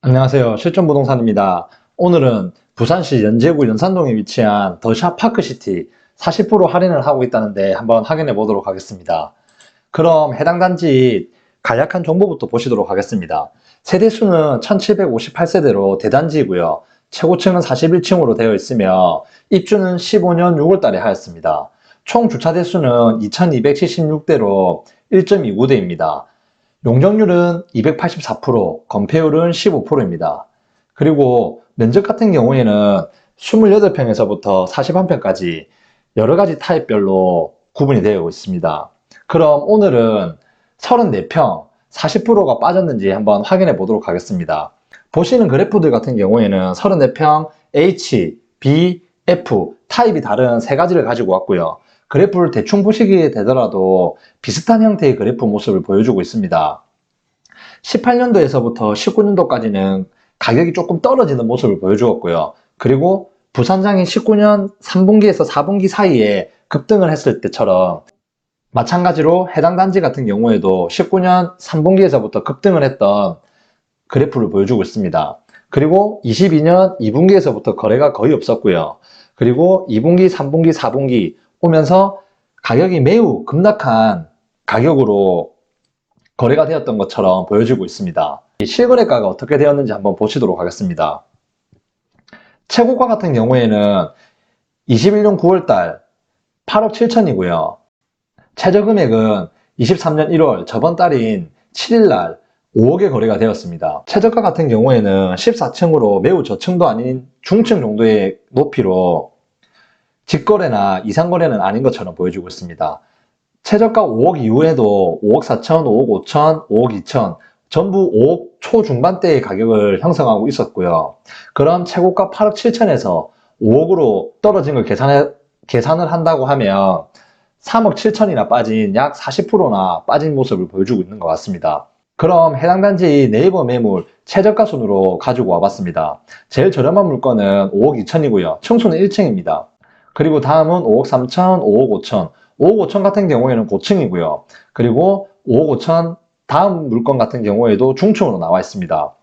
안녕하세요. 실전부동산입니다. 오늘은 부산시 연제구 연산동에 위치한 더샵 파크시티 40% 할인을 하고 있다는데 한번 확인해 보도록 하겠습니다. 그럼 해당 단지 간략한 정보부터 보시도록 하겠습니다. 세대수는 1758세대로 대단지이고요. 최고층은 41층으로 되어 있으며 입주는 15년 6월달에 하였습니다. 총 주차 대수는 2276대로 1.29대입니다. 용적률은 284%, 건폐율은 15%입니다. 그리고 면적 같은 경우에는 28평에서부터 41평까지 여러 가지 타입별로 구분이 되어 있습니다. 그럼 오늘은 34평, 40%가 빠졌는지 한번 확인해 보도록 하겠습니다. 보시는 그래프들 같은 경우에는 34평 H, B, F 타입이 다른 세 가지를 가지고 왔고요. 그래프를 대충 보시기에 되더라도 비슷한 형태의 그래프 모습을 보여주고 있습니다. 18년도에서부터 19년도까지는 가격이 조금 떨어지는 모습을 보여주었고요. 그리고 부산장이 19년 3분기에서 4분기 사이에 급등을 했을 때처럼 마찬가지로 해당 단지 같은 경우에도 19년 3분기에서부터 급등을 했던 그래프를 보여주고 있습니다. 그리고 22년 2분기에서부터 거래가 거의 없었고요. 그리고 2분기, 3분기, 4분기 오면서 가격이 매우 급락한 가격으로 거래가 되었던 것처럼 보여지고 있습니다. 실거래가가 어떻게 되었는지 한번 보시도록 하겠습니다. 최고가 같은 경우에는 21년 9월달 8억 7천이고요. 최저금액은 23년 1월 저번 달인 7일날 5억에 거래가 되었습니다. 최저가 같은 경우에는 14층으로 매우 저층도 아닌 중층 정도의 높이로 직거래나 이상거래는 아닌 것처럼 보여지고 있습니다. 최저가 5억 이후에도 5억 4천, 5억 5천, 5억 2천 전부 5억 초중반대의 가격을 형성하고 있었고요. 그럼 최고가 8억 7천에서 5억으로 떨어진 걸 계산을 한다고 하면 3억 7천이나 빠진 약 40%나 빠진 모습을 보여주고 있는 것 같습니다. 그럼 해당 단지 네이버 매물 최저가 순으로 가지고 와봤습니다. 제일 저렴한 물건은 5억 2천이고요. 층수는 1층입니다. 그리고 다음은 5억 3천, 5억 5천 5억 5천 같은 경우에는 고층이고요. 그리고 5억 5천 다음 물건 같은 경우에도 중층으로 나와 있습니다.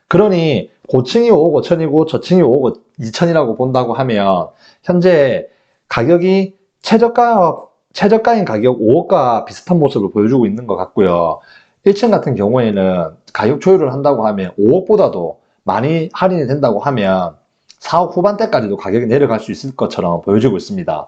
그러니 고층이 5억 5천이고 저층이 5억 2천이라고 본다고 하면 현재 가격이 최저가인 가격 5억과 비슷한 모습을 보여주고 있는 것 같고요. 1층 같은 경우에는 가격 조율을 한다고 하면 5억보다도 많이 할인이 된다고 하면 4억 후반대까지도 가격이 내려갈 수 있을 것처럼 보여지고 있습니다.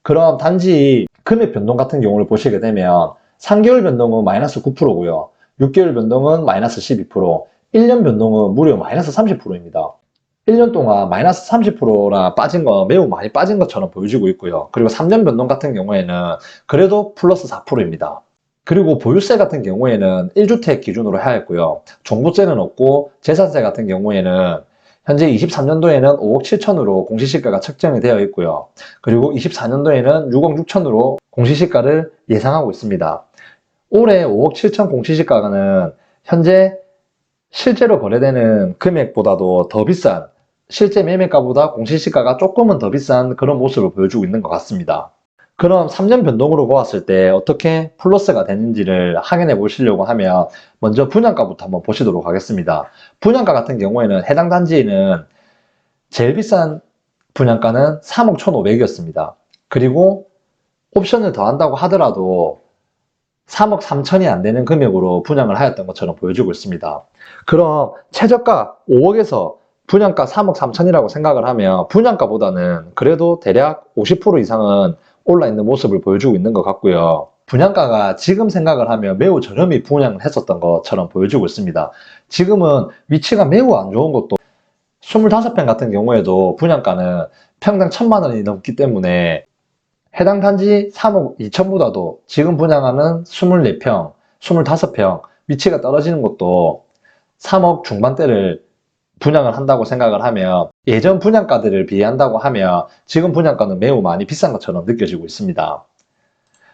그럼 단지 금액 변동 같은 경우를 보시게 되면 3개월 변동은 마이너스 9%고요. 6개월 변동은 마이너스 12%, 1년 변동은 무려 마이너스 30%입니다. 1년 동안 마이너스 30%나 빠진 거 매우 많이 빠진 것처럼 보여지고 있고요. 그리고 3년 변동 같은 경우에는 그래도 플러스 4%입니다. 그리고 보유세 같은 경우에는 1주택 기준으로 하였고요. 종부세는 없고 재산세 같은 경우에는 현재 23년도에는 5억 7천으로 공시시가가 책정이 되어 있고요. 그리고 24년도에는 6억 6천으로 공시시가를 예상하고 있습니다. 올해 5억 7천 공시시가는 현재 실제로 거래되는 금액보다도 더 비싼, 실제 매매가보다 공시시가가 조금은 더 비싼 그런 모습을 보여주고 있는 것 같습니다. 그럼 3년 변동으로 보았을 때 어떻게 플러스가 되는지를 확인해 보시려고 하면 먼저 분양가부터 한번 보시도록 하겠습니다. 분양가 같은 경우에는 해당 단지는 제일 비싼 분양가는 3억 1,500이었습니다. 그리고 옵션을 더한다고 하더라도 3억 3천이 안 되는 금액으로 분양을 하였던 것처럼 보여주고 있습니다. 그럼 최저가 5억에서 분양가 3억 3천이라고 생각을 하면 분양가보다는 그래도 대략 50% 이상은 올라 있는 모습을 보여주고 있는 것 같고요. 분양가가 지금 생각을 하면 매우 저렴히 분양을 했었던 것처럼 보여주고 있습니다. 지금은 위치가 매우 안 좋은 것도 25평 같은 경우에도 분양가는 평당 1,000만 원이 넘기 때문에 해당 단지 3억 2천보다도 지금 분양하는 24평, 25평 위치가 떨어지는 것도 3억 중반대를 분양을 한다고 생각을 하면 예전 분양가들을 비교한다고 하면 지금 분양가는 매우 많이 비싼 것처럼 느껴지고 있습니다.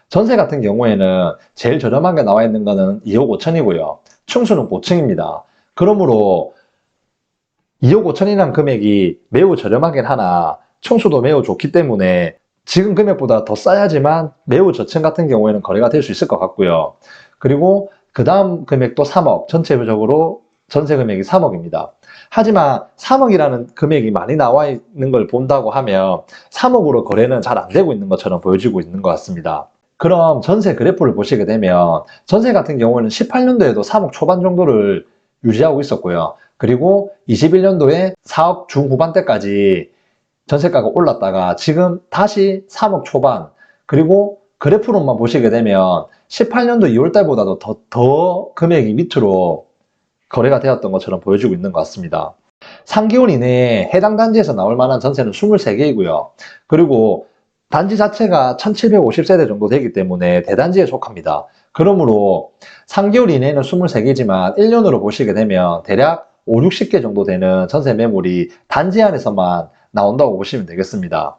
전세 같은 경우에는 제일 저렴하게 나와 있는 거는 2억 5천이고요. 층수는 고층입니다. 그러므로 2억 5천이라는 금액이 매우 저렴하긴 하나 층수도 매우 좋기 때문에 지금 금액보다 더 싸야지만 매우 저층 같은 경우에는 거래가 될 수 있을 것 같고요. 그리고 그 다음 금액도 3억, 전체적으로 전세 금액이 3억입니다. 하지만 3억이라는 금액이 많이 나와 있는 걸 본다고 하면 3억으로 거래는 잘 안 되고 있는 것처럼 보여지고 있는 것 같습니다. 그럼 전세 그래프를 보시게 되면 전세 같은 경우는 18년도에도 3억 초반 정도를 유지하고 있었고요. 그리고 21년도에 4억 중후반대까지 전세가가 올랐다가 지금 다시 3억 초반, 그리고 그래프로만 보시게 되면 18년도 2월달보다도 더 금액이 밑으로 거래가 되었던 것처럼 보여지고 있는 것 같습니다. 3개월 이내에 해당 단지에서 나올 만한 전세는 23개이고요. 그리고 단지 자체가 1750세대 정도 되기 때문에 대단지에 속합니다. 그러므로 3개월 이내에는 23개지만 1년으로 보시게 되면 대략 5, 60개 정도 되는 전세 매물이 단지 안에서만 나온다고 보시면 되겠습니다.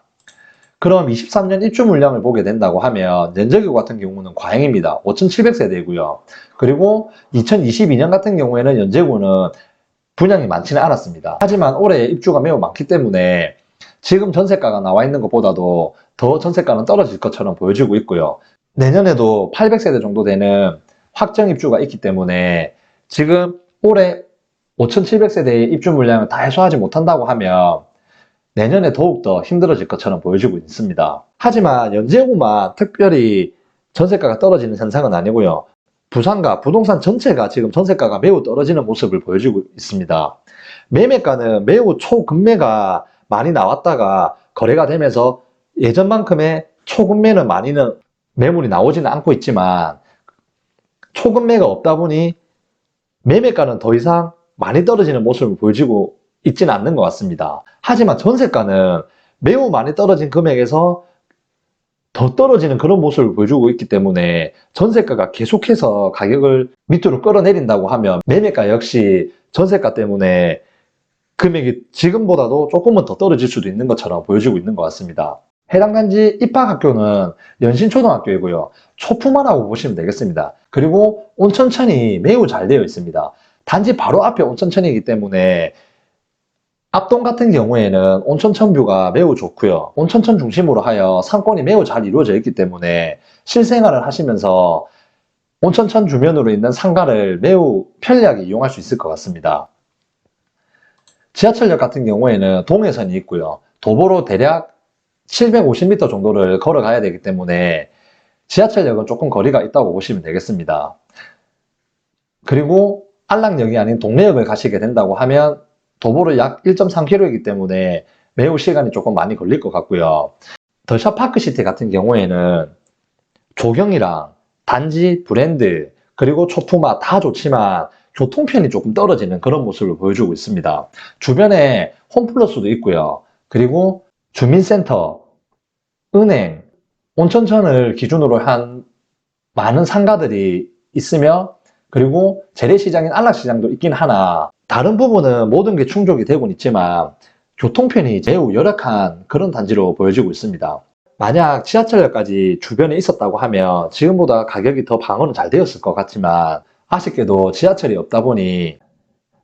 그럼 23년 입주 물량을 보게 된다고 하면 연저교 같은 경우는 과행입니다. 5700세대이고요. 그리고 2022년 같은 경우에는 연제구는 분양이 많지는 않았습니다. 하지만 올해 입주가 매우 많기 때문에 지금 전세가가 나와 있는 것보다도 더 전세가는 떨어질 것처럼 보여지고 있고요. 내년에도 800세대 정도 되는 확정 입주가 있기 때문에 지금 올해 5700세대의 입주 물량을 다 해소하지 못한다고 하면 내년에 더욱더 힘들어질 것처럼 보여지고 있습니다. 하지만 연제구만 특별히 전세가가 떨어지는 현상은 아니고요. 부산과 부동산 전체가 지금 전세가가 매우 떨어지는 모습을 보여주고 있습니다. 매매가는 매우 초급매가 많이 나왔다가 거래가 되면서 예전만큼의 초급매는 많이는 매물이 나오지는 않고 있지만 초급매가 없다 보니 매매가는 더 이상 많이 떨어지는 모습을 보여주고 있지는 않는 것 같습니다. 하지만 전세가는 매우 많이 떨어진 금액에서 더 떨어지는 그런 모습을 보여주고 있기 때문에 전세가가 계속해서 가격을 밑으로 끌어내린다고 하면 매매가 역시 전세가 때문에 금액이 지금보다도 조금은 더 떨어질 수도 있는 것처럼 보여지고 있는 것 같습니다. 해당 단지 입학학교는 연신초등학교이고요. 초품화라고 보시면 되겠습니다. 그리고 온천천이 매우 잘 되어 있습니다. 단지 바로 앞에 온천천이기 때문에 앞동 같은 경우에는 온천천 뷰가 매우 좋고요. 온천천 중심으로 하여 상권이 매우 잘 이루어져 있기 때문에 실생활을 하시면서 온천천 주변으로 있는 상가를 매우 편리하게 이용할 수 있을 것 같습니다. 지하철역 같은 경우에는 동해선이 있고요. 도보로 대략 750m 정도를 걸어가야 되기 때문에 지하철역은 조금 거리가 있다고 보시면 되겠습니다. 그리고 안락역이 아닌 동래역을 가시게 된다고 하면 도보로 약 1.3km이기 때문에 매우 시간이 조금 많이 걸릴 것 같고요. 더샵 파크시티 같은 경우에는 조경이랑 단지, 브랜드, 그리고 초품화 다 좋지만 교통편이 조금 떨어지는 그런 모습을 보여주고 있습니다. 주변에 홈플러스도 있고요. 그리고 주민센터, 은행, 온천천을 기준으로 한 많은 상가들이 있으며 그리고 재래시장인 안락시장도 있긴 하나 다른 부분은 모든 게 충족이 되곤 있지만 교통편이 매우 열악한 그런 단지로 보여지고 있습니다. 만약 지하철역까지 주변에 있었다고 하면 지금보다 가격이 더 방어는 잘 되었을 것 같지만 아쉽게도 지하철이 없다 보니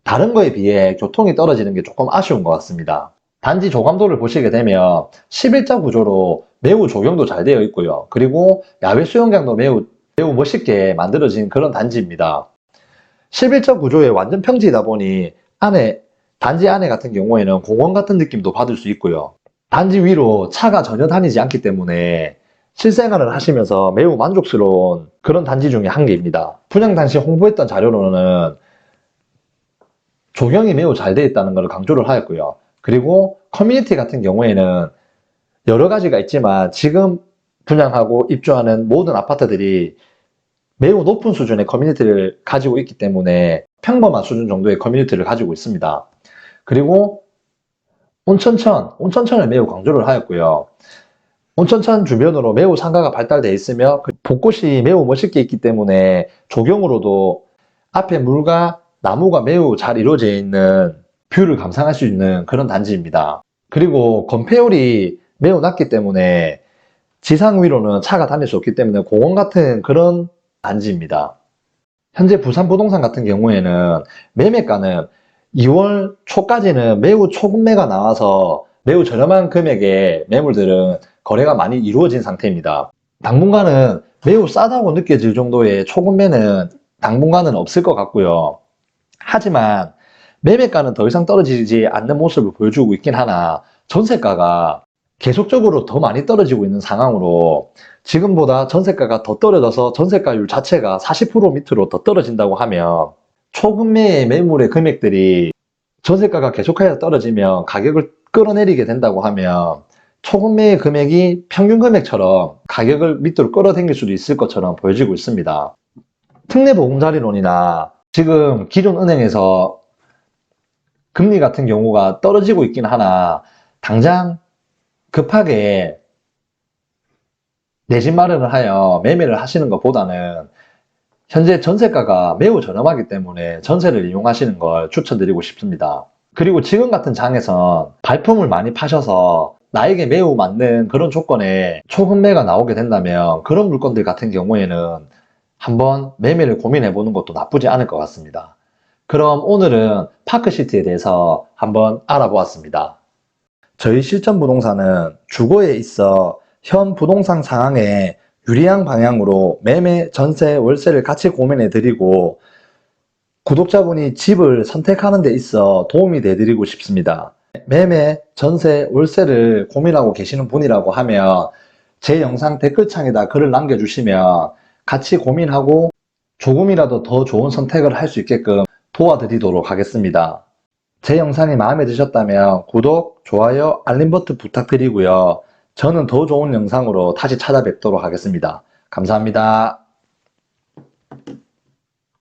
다른 거에 비해 교통이 떨어지는 게 조금 아쉬운 것 같습니다. 단지 조감도를 보시게 되면 11자 구조로 매우 조경도 잘 되어 있고요. 그리고 야외 수영장도 매우 멋있게 만들어진 그런 단지입니다. 11자 구조의 완전 평지이다 보니 단지 안에 같은 경우에는 공원 같은 느낌도 받을 수 있고요. 단지 위로 차가 전혀 다니지 않기 때문에 실생활을 하시면서 매우 만족스러운 그런 단지 중에 한 개입니다. 분양 당시 홍보했던 자료로는 조경이 매우 잘 되어 있다는 것을 강조를 하였고요. 그리고 커뮤니티 같은 경우에는 여러 가지가 있지만 지금 분양하고 입주하는 모든 아파트들이 매우 높은 수준의 커뮤니티를 가지고 있기 때문에 평범한 수준 정도의 커뮤니티를 가지고 있습니다. 그리고 온천천을 매우 강조를 하였고요. 온천천 주변으로 매우 상가가 발달되어 있으며 벚꽃이 매우 멋있게 있기 때문에 조경으로도 앞에 물과 나무가 매우 잘 이루어져 있는 뷰를 감상할 수 있는 그런 단지입니다. 그리고 건폐율이 매우 낮기 때문에 지상 위로는 차가 다닐 수 없기 때문에 공원 같은 그런 단지입니다. 현재 부산 부동산 같은 경우에는 매매가는 2월 초까지는 매우 초급매가 나와서 매우 저렴한 금액의 매물들은 거래가 많이 이루어진 상태입니다. 당분간은 매우 싸다고 느껴질 정도의 초급매는 당분간은 없을 것 같고요. 하지만 매매가는 더 이상 떨어지지 않는 모습을 보여주고 있긴 하나 전세가가 계속적으로 더 많이 떨어지고 있는 상황으로 지금보다 전세가가 더 떨어져서 전세가율 자체가 40% 밑으로 더 떨어진다고 하면 초급매의 매물의 금액들이 전세가가 계속해서 떨어지면 가격을 끌어내리게 된다고 하면 초급매의 금액이 평균 금액처럼 가격을 밑으로 끌어당길 수도 있을 것처럼 보여지고 있습니다. 특례보금자리론이나 지금 기존 은행에서 금리 같은 경우가 떨어지고 있긴 하나 당장 급하게 내 집 마련을 하여 매매를 하시는 것보다는 현재 전세가가 매우 저렴하기 때문에 전세를 이용하시는 걸 추천드리고 싶습니다. 그리고 지금 같은 장에선 발품을 많이 파셔서 나에게 매우 맞는 그런 조건에 초급매가 나오게 된다면 그런 물건들 같은 경우에는 한번 매매를 고민해 보는 것도 나쁘지 않을 것 같습니다. 그럼 오늘은 파크시티에 대해서 한번 알아보았습니다. 저희 실전부동산은 주거에 있어 현 부동산 상황에 유리한 방향으로 매매, 전세, 월세를 같이 고민해 드리고 구독자분이 집을 선택하는 데 있어 도움이 돼 드리고 싶습니다. 매매, 전세, 월세를 고민하고 계시는 분이라고 하면 제 영상 댓글창에다 글을 남겨주시면 같이 고민하고 조금이라도 더 좋은 선택을 할 수 있게끔 도와드리도록 하겠습니다. 제 영상이 마음에 드셨다면 구독, 좋아요, 알림 버튼 부탁드리고요. 저는 더 좋은 영상으로 다시 찾아뵙도록 하겠습니다. 감사합니다.